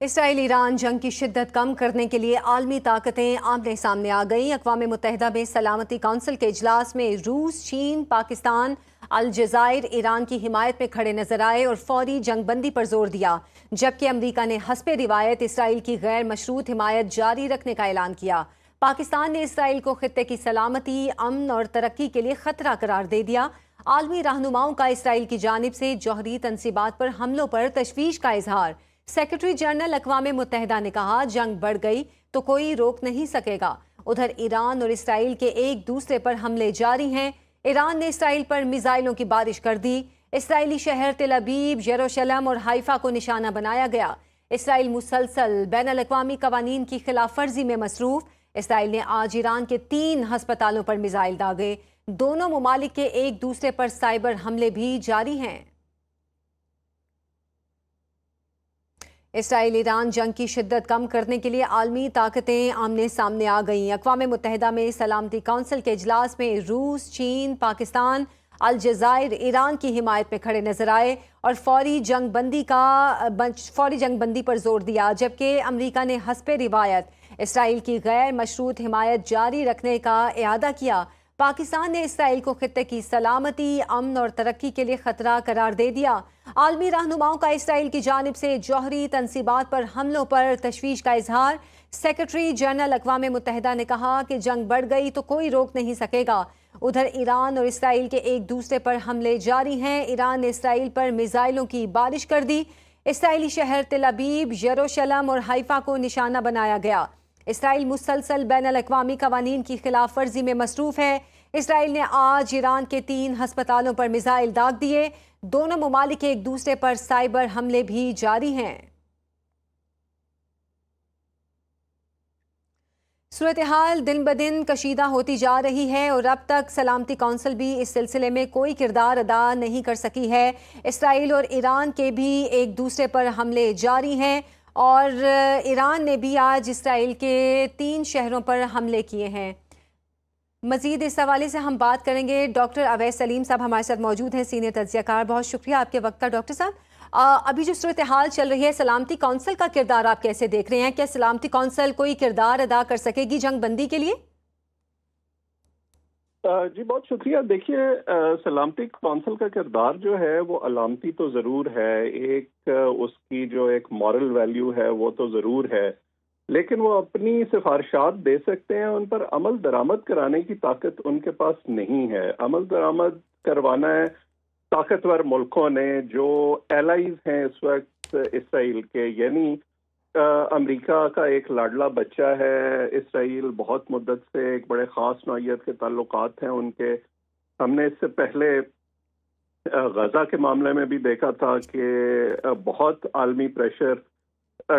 اسرائیل ایران جنگ کی شدت کم کرنے کے لیے عالمی طاقتیں آمنے سامنے آ گئیں۔ اقوام متحدہ میں سلامتی کونسل کے اجلاس میں روس، چین، پاکستان، الجزائر ایران کی حمایت میں کھڑے نظر آئے اور فوری جنگ بندی پر زور دیا، جبکہ امریکہ نے حسب روایت اسرائیل کی غیر مشروط حمایت جاری رکھنے کا اعلان کیا۔ پاکستان نے اسرائیل کو خطے کی سلامتی، امن اور ترقی کے لیے خطرہ قرار دے دیا۔ عالمی رہنماؤں کا اسرائیل کی جانب سے جوہری تنصیبات پر حملوں پر تشویش کا اظہار۔ سیکرٹری جنرل اقوام متحدہ نے کہا، جنگ بڑھ گئی تو کوئی روک نہیں سکے گا۔ ادھر ایران اور اسرائیل کے ایک دوسرے پر حملے جاری ہیں۔ ایران نے اسرائیل پر میزائلوں کی بارش کر دی۔ اسرائیلی شہر تل ابیب، یروشلم اور حیفا کو نشانہ بنایا گیا۔ اسرائیل مسلسل بین الاقوامی قوانین کی خلاف ورزی میں مصروف۔ اسرائیل نے آج ایران کے 3 ہسپتالوں پر میزائل داغے۔ دونوں ممالک کے ایک دوسرے پر سائبر حملے بھی جاری ہیں۔ اسرائیل ایران جنگ کی شدت کم کرنے کے لیے عالمی طاقتیں آمنے سامنے آ گئیں۔ اقوام متحدہ میں سلامتی کونسل کے اجلاس میں روس، چین، پاکستان، الجزائر ایران کی حمایت میں کھڑے نظر آئے اور فوری جنگ بندی پر زور دیا، جبکہ امریکہ نے حسب روایت اسرائیل کی غیر مشروط حمایت جاری رکھنے کا اعادہ کیا۔ پاکستان نے اسرائیل کو خطے کی سلامتی، امن اور ترقی کے لیے خطرہ قرار دے دیا۔ عالمی رہنماؤں کا اسرائیل کی جانب سے جوہری تنصیبات پر حملوں پر تشویش کا اظہار۔ سیکرٹری جنرل اقوام متحدہ نے کہا کہ جنگ بڑھ گئی تو کوئی روک نہیں سکے گا۔ ادھر ایران اور اسرائیل کے ایک دوسرے پر حملے جاری ہیں۔ ایران نے اسرائیل پر میزائلوں کی بارش کر دی۔ اسرائیلی شہر تل ابیب، یروشلم اور حیفا کو نشانہ بنایا گیا۔ اسرائیل مسلسل بین الاقوامی قوانین کی خلاف ورزی میں مصروف ہے۔ اسرائیل نے آج ایران کے 3 ہسپتالوں پر میزائل داغ دیے۔ دونوں ممالک ایک دوسرے پر سائبر حملے بھی جاری ہیں۔ صورتحال دن بدن کشیدہ ہوتی جا رہی ہے اور اب تک سلامتی کونسل بھی اس سلسلے میں کوئی کردار ادا نہیں کر سکی ہے۔ اسرائیل اور ایران کے بھی ایک دوسرے پر حملے جاری ہیں اور ایران نے بھی آج اسرائیل کے 3 شہروں پر حملے کیے ہیں۔ مزید اس حوالے سے ہم بات کریں گے۔ ڈاکٹر اویس سلیم صاحب ہمارے ساتھ موجود ہیں، سینئر تجزیہ کار۔ بہت شکریہ آپ کے وقت کا ڈاکٹر صاحب۔ ابھی جو صورتحال چل رہی ہے، سلامتی کونسل کا کردار آپ کیسے دیکھ رہے ہیں؟ کیا سلامتی کونسل کوئی کردار ادا کر سکے گی جنگ بندی کے لیے؟ جی بہت شکریہ۔ دیکھیے، سلامتی کونسل کا کردار جو ہے وہ علامتی تو ضرور ہے، ایک اس کی جو ایک مورل ویلیو ہے وہ تو ضرور ہے، لیکن وہ اپنی سفارشات دے سکتے ہیں، ان پر عمل درآمد کرانے کی طاقت ان کے پاس نہیں ہے۔ عمل درآمد کروانا ہے طاقتور ملکوں نے جو ایلائز ہیں اس وقت اسرائیل کے، یعنی امریکہ کا ایک لاڈلا بچہ ہے اسرائیل، بہت مدت سے ایک بڑے خاص نوعیت کے تعلقات ہیں ان کے۔ ہم نے اس سے پہلے غزہ کے معاملے میں بھی دیکھا تھا کہ بہت عالمی پریشر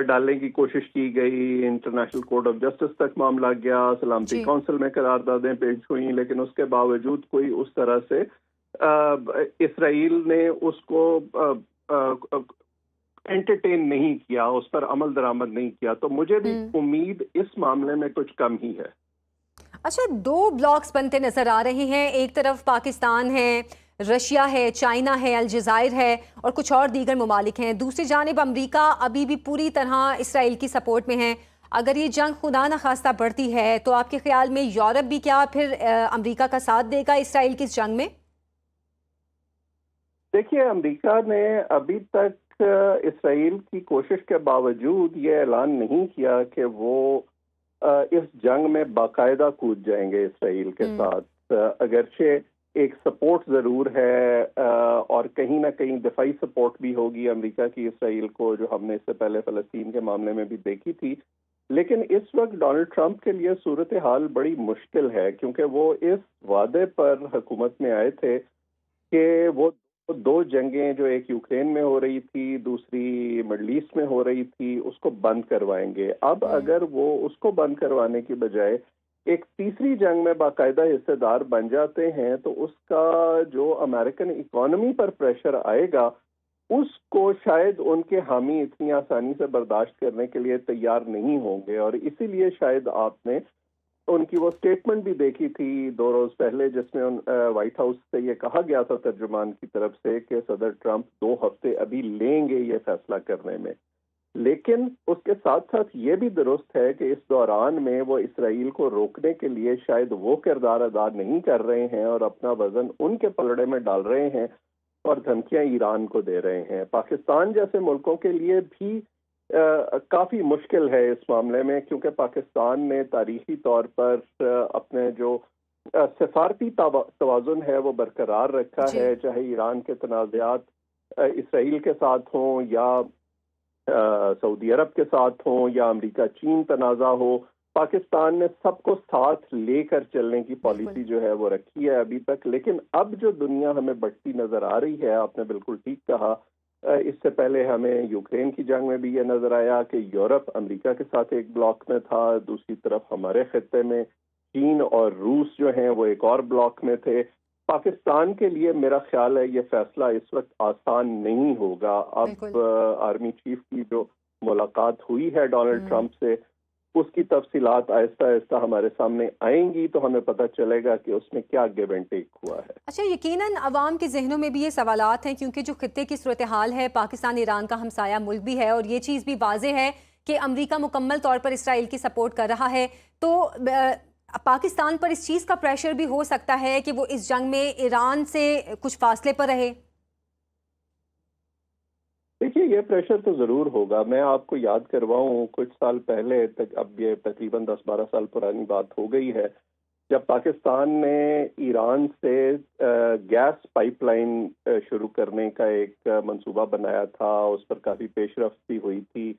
ڈالنے کی کوشش کی گئی، انٹرنیشنل کورٹ آف جسٹس تک معاملہ گیا، سلامتی کونسل میں قراردادیں پیش ہوئیں، لیکن اس کے باوجود کوئی اس طرح سے اسرائیل نے اس کو انٹرٹین نہیں کیا، اس پر عمل درآمد نہیں کیا۔ تو مجھے بھی امید اس معاملے میں کچھ کم ہی ہے۔ اچھا، 2 بلاکس بنتے نظر آ رہے ہیں، ایک طرف پاکستان ہے، رشیا ہے، چائنا ہے، الجزائر ہے اور کچھ اور دیگر ممالک ہیں۔ دوسری جانب امریکہ ابھی بھی پوری طرح اسرائیل کی سپورٹ میں ہے۔ اگر یہ جنگ خدا نخواستہ بڑھتی ہے تو آپ کے خیال میں یورپ بھی کیا پھر امریکہ کا ساتھ دے گا اسرائیل کی اس جنگ میں؟ دیکھیے، امریکہ نے ابھی تک اسرائیل کی کوشش کے باوجود یہ اعلان نہیں کیا کہ وہ اس جنگ میں باقاعدہ کود جائیں گے اسرائیل کے ساتھ، اگرچہ ایک سپورٹ ضرور ہے اور کہیں نہ کہیں دفاعی سپورٹ بھی ہوگی امریکہ کی اسرائیل کو، جو ہم نے اس سے پہلے فلسطین کے معاملے میں بھی دیکھی تھی۔ لیکن اس وقت ڈونلڈ ٹرمپ کے لیے صورتحال بڑی مشکل ہے، کیونکہ وہ اس وعدے پر حکومت میں آئے تھے کہ وہ 2 جنگیں، جو ایک یوکرین میں ہو رہی تھی، دوسری مڈل ایسٹ میں ہو رہی تھی، اس کو بند کروائیں گے۔ اب اگر وہ اس کو بند کروانے کی بجائے ایک تیسری جنگ میں باقاعدہ حصے دار بن جاتے ہیں تو اس کا جو امریکن اکانومی پر پریشر آئے گا، اس کو شاید ان کے حامی اتنی آسانی سے برداشت کرنے کے لیے تیار نہیں ہوں گے، اور اسی لیے شاید آپ نے ان کی وہ سٹیٹمنٹ بھی دیکھی تھی 2 روز پہلے، جس میں وائٹ ہاؤس سے یہ کہا گیا تھا ترجمان کی طرف سے کہ صدر ٹرمپ 2 ہفتے ابھی لیں گے یہ فیصلہ کرنے میں۔ لیکن اس کے ساتھ ساتھ یہ بھی درست ہے کہ اس دوران میں وہ اسرائیل کو روکنے کے لیے شاید وہ کردار ادا نہیں کر رہے ہیں اور اپنا وزن ان کے پلڑے میں ڈال رہے ہیں اور دھمکیاں ایران کو دے رہے ہیں. پاکستان جیسے ملکوں کے لیے بھی کافی مشکل ہے اس معاملے میں، کیونکہ پاکستان نے تاریخی طور پر اپنے جو سفارتی توازن ہے وہ برقرار رکھا ہے، چاہے ایران کے تنازعات اسرائیل کے ساتھ ہوں یا سعودی عرب کے ساتھ ہوں یا امریکہ چین تنازع ہو. پاکستان نے سب کو ساتھ لے کر چلنے کی پالیسی جو ہے وہ رکھی ہے ابھی تک. لیکن اب جو دنیا ہمیں بڑھتی نظر آ رہی ہے، آپ نے بالکل ٹھیک کہا، اس سے پہلے ہمیں یوکرین کی جنگ میں بھی یہ نظر آیا کہ یورپ امریکہ کے ساتھ ایک بلاک میں تھا، دوسری طرف ہمارے خطے میں چین اور روس جو ہیں وہ ایک اور بلاک میں تھے. پاکستان کے لیے میرا خیال ہے یہ فیصلہ اس وقت آسان نہیں ہوگا. اب آرمی چیف کی جو ملاقات ہوئی ہے ڈونلڈ ٹرمپ سے، اس کی تفصیلات آہستہ آہستہ ہمارے سامنے آئیں گی تو ہمیں پتہ چلے گا کہ اس میں کیا گیو اینڈ ٹیک ہوا ہے. اچھا، یقیناً عوام کے ذہنوں میں بھی یہ سوالات ہیں، کیونکہ جو خطے کی صورتحال ہے، پاکستان ایران کا ہمسایہ ملک بھی ہے اور یہ چیز بھی واضح ہے کہ امریکہ مکمل طور پر اسرائیل کی سپورٹ کر رہا ہے. تو پاکستان پر اس چیز کا پریشر بھی ہو سکتا ہے کہ وہ اس جنگ میں ایران سے کچھ فاصلے پر رہے. دیکھیے، یہ پریشر تو ضرور ہوگا. میں آپ کو یاد کرواؤں، کچھ سال پہلے تک، اب یہ تقریباً 10-12 سال پرانی بات ہو گئی ہے، جب پاکستان نے ایران سے گیس پائپ لائن شروع کرنے کا ایک منصوبہ بنایا تھا، اس پر کافی پیش رفت بھی ہوئی تھی.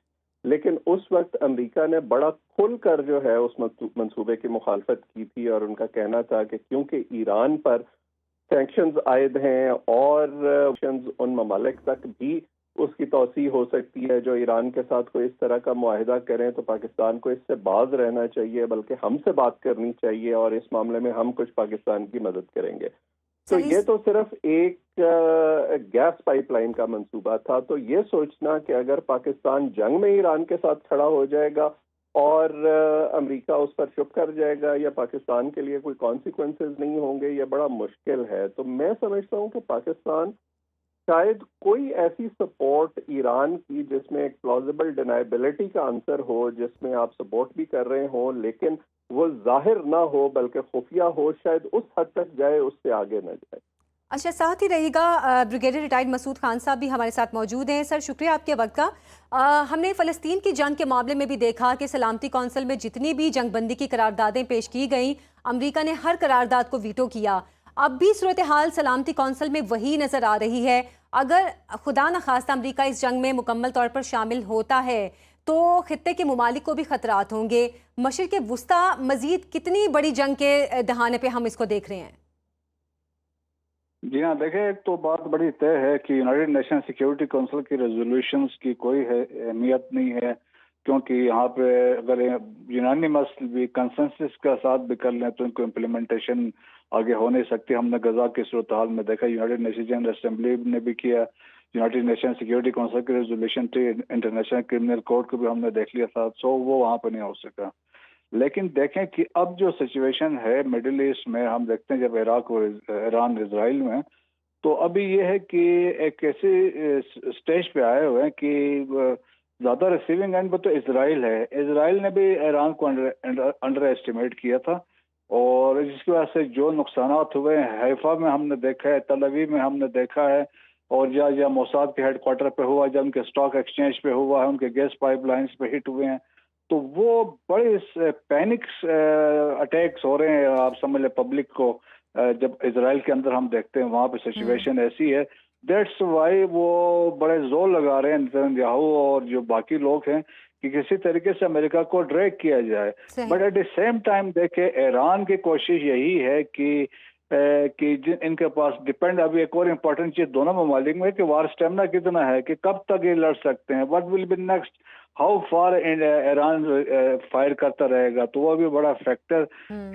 لیکن اس وقت امریکہ نے بڑا کھل کر جو ہے اس منصوبے کی مخالفت کی تھی اور ان کا کہنا تھا کہ کیونکہ ایران پر سینکشنز عائد ہیں اور ان ممالک تک بھی اس کی توسیع ہو سکتی ہے جو ایران کے ساتھ کوئی اس طرح کا معاہدہ کریں، تو پاکستان کو اس سے باز رہنا چاہیے، بلکہ ہم سے بات کرنی چاہیے اور اس معاملے میں ہم کچھ پاکستان کی مدد کریں گے. تو یہ تو صرف ایک گیس پائپ لائن کا منصوبہ تھا. تو یہ سوچنا کہ اگر پاکستان جنگ میں ایران کے ساتھ کھڑا ہو جائے گا اور امریکہ اس پر چپ کر جائے گا یا پاکستان کے لیے کوئی کانسیکوینسز نہیں ہوں گے، یہ بڑا مشکل ہے. تو میں سمجھتا ہوں کہ پاکستان شاید کوئی ایسی سپورٹ ایران کی جس میں ایک پلازیبل ڈینائبلٹی کا عنصر ہو، جس میں آپ سپورٹ بھی کر رہے ہوں لیکن وہ ظاہر نہ ہو بلکہ خفیہ ہو، شاید اس حد تک جائے، اس سے آگے نہ جائے. اچھا، ساتھ ہی رہے گا بریگیڈیئر ریٹائرڈ مسعود خان صاحب بھی ہمارے ساتھ موجود ہیں. سر، شکریہ آپ کے وقت کا. ہم نے فلسطین کی جنگ کے معاملے میں بھی دیکھا کہ سلامتی کونسل میں جتنی بھی جنگ بندی کی قراردادیں پیش کی گئیں، امریکہ نے ہر قرارداد کو ویٹو کیا. اب بھی صورتحال سلامتی کونسل میں وہی نظر آ رہی ہے. اگر خدا نخواستہ امریکہ اس جنگ میں مکمل طور پر شامل ہوتا ہے تو خطے کے ممالک کو بھی خطرات ہوں گے. مشرق وسطیٰ مزید کتنی بڑی جنگ کے دہانے پہ ہم اس کو دیکھ رہے ہیں؟ جی ہاں، دیکھیں، ایک تو بات بڑی طے ہے کہ یونائیٹڈ نیشن سیکیورٹی کونسل کی ریزولوشنز کی کوئی اہمیت نہیں ہے، کیونکہ یہاں پہ اگر یونانی مسئلے بھی کنسنسس کا ساتھ بھی کر لیں تو ان کو امپلیمنٹیشن آگے ہو نہیں سکتی. ہم نے غزہ کی صورتحال میں دیکھا، یونائیٹڈ نیشن جنرل اسمبلی نے بھی کیا، یونائیٹڈ نیشن سیکیورٹی کونسل کی ریزولوشن تھی، انٹرنیشنل کرمنل کورٹ کو بھی ہم نے دیکھ لیا تھا، سو وہ وہاں پہ نہیں ہو سکا. لیکن دیکھیں کہ اب جو سچویشن ہے مڈل ایسٹ میں، ہم دیکھتے ہیں جب عراق اور ایران اسرائیل میں، تو ابھی یہ ہے کہ ایک ایسے سٹیج پہ آئے ہوئے ہیں کہ زیادہ ریسیونگ اینڈ پہ تو اسرائیل ہے. اسرائیل نے بھی ایران کو انڈر ایسٹیمیٹ کیا تھا اور جس کی وجہ سے جو نقصانات ہوئے ہیں حیفا میں ہم نے دیکھا ہے، تل ابیب میں ہم نے دیکھا ہے، اور یا موساد کے ہیڈ کوارٹر پہ ہوا، جب ان کے اسٹاک ایکسچینج پہ ہوا ہے، ان کے گیس پائپ لائنز پہ ہٹ ہوئے ہیں. تو وہ بڑے پینکس اٹیکس ہو رہے ہیں، آپ سمجھ لیں پبلک کو. جب اسرائیل کے اندر ہم دیکھتے ہیں وہاں پہ سچویشن ایسی ہے، دیٹس وائی وہ بڑے زور لگا رہے ہیں نیتنیاہو اور جو باقی لوگ ہیں کہ کسی طریقے سے امریکہ کو ڈریگ کیا جائے. But at the same time دیکھیں، ایران کی کوشش یہی ہے کہ ان کے پاس ڈیپینڈ، ابھی ایک اور امپورٹنٹ چیز دونوں ممالک میں کہ وار اسٹیمنا کتنا ہے، کہ کب تک یہ لڑ سکتے ہیں، what will be next, how far Iran fire کرتا رہے گا. تو وہ بھی بڑا فیکٹر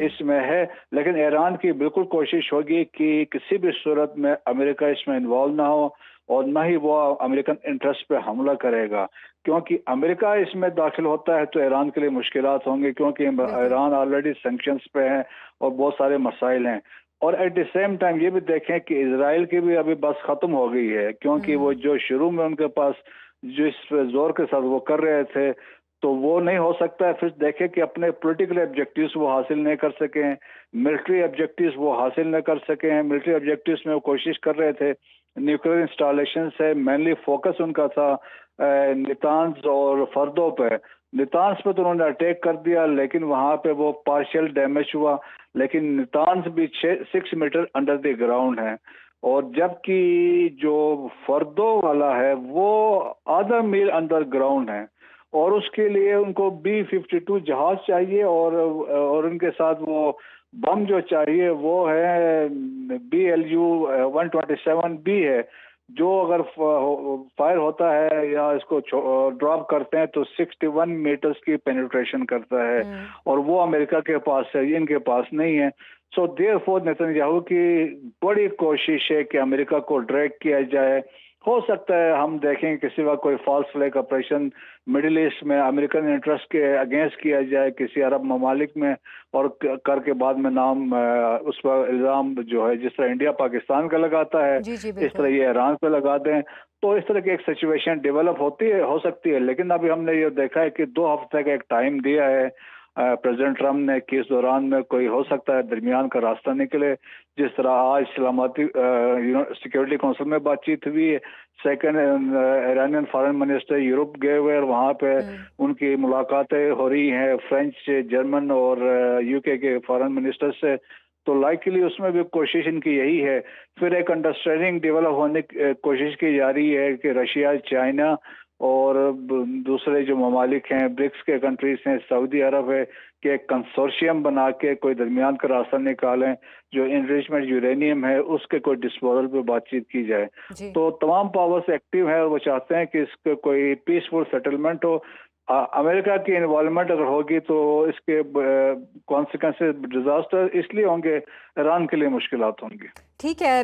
اس میں ہے. لیکن ایران کی بالکل کوشش ہوگی کہ کسی بھی صورت میں امریکہ اس میں انوالو نہ ہو اور نہ ہی وہ امریکن انٹرسٹ پہ حملہ کرے گا، کیونکہ امریکہ اس میں داخل ہوتا ہے تو ایران کے لیے مشکلات ہوں گی، کیونکہ ایران آلریڈی سینکشنز پہ ہیں اور بہت سارے مسائل ہیں. اور ایٹ دی سیم ٹائم یہ بھی دیکھیں کہ اسرائیل کی بھی ابھی بس ختم ہو گئی ہے، کیونکہ وہ جو شروع میں ان کے پاس جس زور کے ساتھ وہ کر رہے تھے تو وہ نہیں ہو سکتا ہے. پھر دیکھیں کہ اپنے پولیٹیکل آبجیکٹیوز وہ حاصل نہیں کر سکے, ملٹری آبجیکٹیوز وہ حاصل نہیں کر سکے ہیں. ملٹری آبجیکٹیوز میں وہ کوشش کر رہے تھے, نیوکلیر انسٹالیشن سے مینلی فوکس ان کا تھا نتانز اور فردوں پہ. نتانز پہ تو انہوں نے اٹیک کر دیا لیکن وہاں پہ وہ پارشل ڈیمیج ہوا, لیکن نتانز بھی 6 میٹر انڈر دی گراؤنڈ ہے, اور جبکہ جو فردوں والا ہے وہ آدھا میل انڈر گراؤنڈ ہے, اور اس کے لیے ان کو B-52 جہاز چاہیے, اور ان کے ساتھ وہ بم جو چاہیے وہ ہے BLU-127B ہے, جو اگر فائر ہوتا ہے یا اس کو ڈراپ کرتے ہیں تو 61 میٹرز کی پینیٹریشن کرتا ہے, اور وہ امریکہ کے پاس ہے, ان کے پاس نہیں ہے. سو دیر فور نیتن یاہو کی بڑی کوشش ہے کہ امریکہ کو ڈریگ کیا جائے. ہو سکتا ہے ہم دیکھیں کسی وقت کوئی false flag operation Middle East میں امریکن انٹرسٹ کے اگینسٹ کیا جائے کسی عرب ممالک میں, اور کر کے بعد میں نام اس پر الزام جو ہے جس طرح انڈیا پاکستان کا لگاتا ہے اس طرح یہ ایران پہ لگا دیں, تو اس طرح کی ایک سچویشن ڈیولپ ہو سکتی ہے. لیکن ابھی ہم نے یہ دیکھا ہے کہ 2 ہفتے کا ایک ٹائم دیا ہے پریزیڈنٹ ٹرمپ نے کہ اس دوران میں کوئی ہو سکتا ہے درمیان کا راستہ نکلے. جس طرح آج سلامتی سیکورٹی کونسل میں بات چیت ہوئی ہے, second Iranian foreign minister Europe گئے ہوئے اور وہاں پہ ان کی ملاقاتیں ہو رہی ہیں فرینچ, جرمن اور UK کے فارن منسٹر سے, تو لائکلی اس میں بھی کوشش ان کی یہی ہے. پھر ایک انڈرسٹینڈنگ ڈیولپ ہونے کی کوشش کی جا رہی ہے کہ رشیا, چائنا اور دوسرے جو ممالک ہیں برکس کے کنٹریز ہیں, سعودی عرب ہے, کہ ایک کنسورشیم بنا کے کوئی درمیان کا راستہ نکالیں, جو انریچمنٹ یورینیم ہے اس کے کوئی ڈسپوزل پہ بات چیت کی جائے. تو تمام پاورز ایکٹیو ہیں اور وہ چاہتے ہیں کہ اس کے کوئی پیسفل سیٹلمنٹ ہو. امریکہ کی انوالومنٹ اگر ہوگی تو اس کے کانسیکوینسز ڈیزاسٹر اس لیے ہوں گے, ایران کے لیے مشکلات ہوں گی. ٹھیک ہے,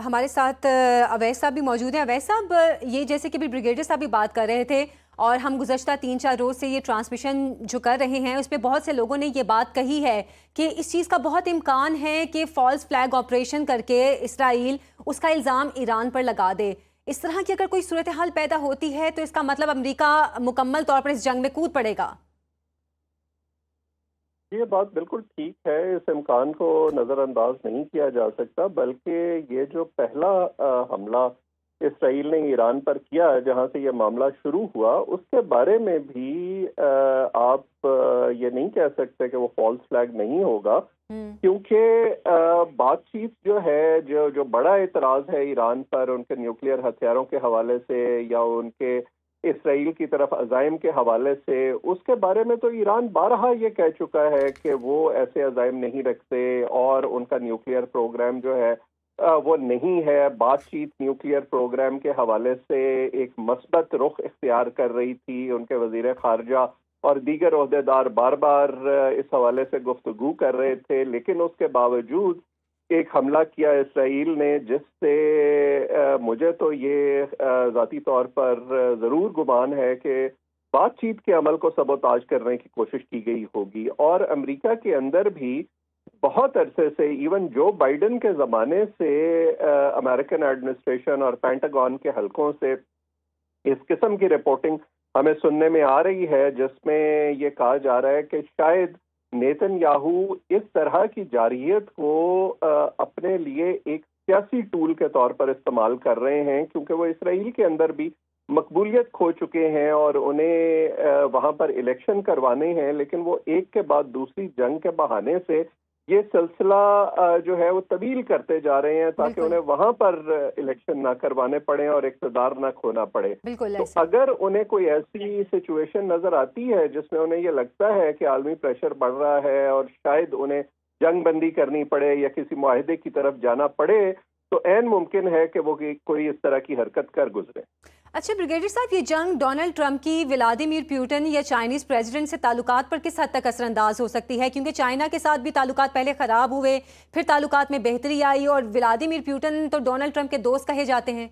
ہمارے ساتھ اویس صاحب بھی موجود ہیں. اویس صاحب, یہ جیسے کہ بریگیڈیئر صاحب بھی بات کر رہے تھے اور ہم گزشتہ 3-4 روز سے یہ ٹرانسمیشن جو کر رہے ہیں اس پہ بہت سے لوگوں نے یہ بات کہی ہے کہ اس چیز کا بہت امکان ہے کہ فالس فلیگ آپریشن کر کے اسرائیل اس کا الزام ایران پر لگا دے. اس طرح کی اگر کوئی صورتحال پیدا ہوتی ہے تو اس کا مطلب امریکہ مکمل طور پر اس جنگ میں کود پڑے گا. یہ بات بالکل ٹھیک ہے, اس امکان کو نظر انداز نہیں کیا جا سکتا, بلکہ یہ جو پہلا حملہ اسرائیل نے ایران پر کیا جہاں سے یہ معاملہ شروع ہوا, اس کے بارے میں بھی آپ یہ نہیں کہہ سکتے کہ وہ فالس فلیگ نہیں ہوگا, کیونکہ بات چیت جو ہے جو بڑا اعتراض ہے ایران پر ان کے نیوکلیئر ہتھیاروں کے حوالے سے یا ان کے اسرائیل کی طرف عزائم کے حوالے سے, اس کے بارے میں تو ایران بارہا یہ کہہ چکا ہے کہ وہ ایسے عزائم نہیں رکھتے اور ان کا نیوکلیئر پروگرام جو ہے وہ نہیں ہے. بات چیت نیوکلیئر پروگرام کے حوالے سے ایک مثبت رخ اختیار کر رہی تھی, ان کے وزیر خارجہ اور دیگر عہدیدار بار بار اس حوالے سے گفتگو کر رہے تھے, لیکن اس کے باوجود ایک حملہ کیا اسرائیل نے جس سے مجھے تو یہ ذاتی طور پر ضرور گمان ہے کہ بات چیت کے عمل کو سبوتاژ کرنے کی کوشش کی گئی ہوگی. اور امریکہ کے اندر بھی بہت عرصے سے, ایون جو بائیڈن کے زمانے سے امریکن ایڈمنسٹریشن اور پینٹاگون کے حلقوں سے اس قسم کی رپورٹنگ ہمیں سننے میں آ رہی ہے جس میں یہ کہا جا رہا ہے کہ شاید نیتن یاہو اس طرح کی جارحیت کو اپنے لیے ایک سیاسی ٹول کے طور پر استعمال کر رہے ہیں, کیونکہ وہ اسرائیل کے اندر بھی مقبولیت کھو چکے ہیں اور انہیں وہاں پر الیکشن کروانے ہیں, لیکن وہ ایک کے بعد دوسری جنگ کے بہانے سے یہ سلسلہ جو ہے وہ طویل کرتے جا رہے ہیں تاکہ انہیں وہاں پر الیکشن نہ کروانے پڑے اور اقتدار نہ کھونا پڑے. تو اگر انہیں کوئی ایسی سچویشن نظر آتی ہے جس میں انہیں یہ لگتا ہے کہ عالمی پریشر بڑھ رہا ہے اور شاید انہیں جنگ بندی کرنی پڑے یا کسی معاہدے کی طرف جانا پڑے, تو عین ممکن ہے کہ وہ کوئی اس طرح کی حرکت کر گزرے. اچھا بریگیڈیئر صاحب, یہ جنگ ڈونلڈ ٹرمپ کی ولادیمیر پیوٹن یا چائنیز پریزیڈنٹ سے تعلقات پر کس حد تک اثر انداز ہو سکتی ہے, کیونکہ چائنا کے ساتھ بھی تعلقات پہلے خراب ہوئے, پھر تعلقات میں بہتری آئی اور ولادیمیر پیوٹن تو ڈونلڈ ٹرمپ کے دوست کہے جاتے ہیں.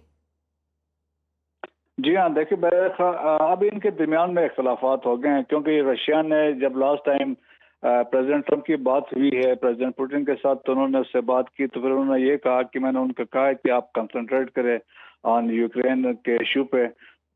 جی ہاں, دیکھیے اب ان کے درمیان میں اختلافات ہو گئے ہیں, کیونکہ رشیا نے جب لاسٹ ٹائم پریزیڈنٹ ٹرمپ کی بات ہوئی ہے پریزیڈنٹ پوٹن کے ساتھ تو انہوں نے اس سے بات کی, تو پھر انہوں نے یہ کہا کہ میں نے ان کو کہا کہ آپ کنسنٹریٹ کریں آن یوکرین کے ایشو پہ,